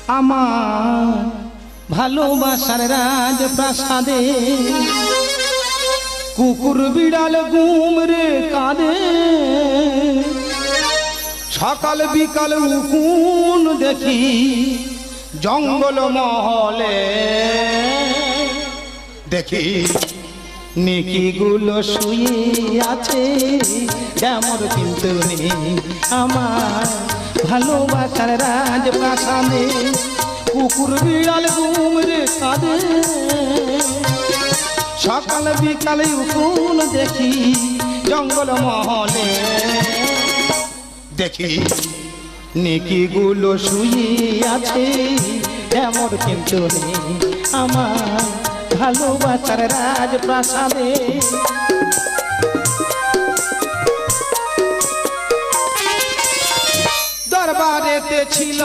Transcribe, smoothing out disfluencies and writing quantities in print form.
আমার ভালোবাসার রাজপ্রাসাদে কুকুর বিড়াল ঘুম রে কাঁদে, সকাল বিকাল উকুন দেখি জঙ্গল মহলে, দেখি নিকিগুলো শুয়ে আছে যেমন কিন্তু নেই আমার ভালোবাসার রাজপ্রাসাদে কুকুর বিড়াল ঘুম রে কাঁদে, সকাল বিকালে উকুন দেখি জঙ্গল মহলে, দেখি নিকিগুলো শুয়ে আছে এমন কিন্তু নেই আমার ভালোবাসার রাজপ্রাসাদে। দরবারেতে ছিল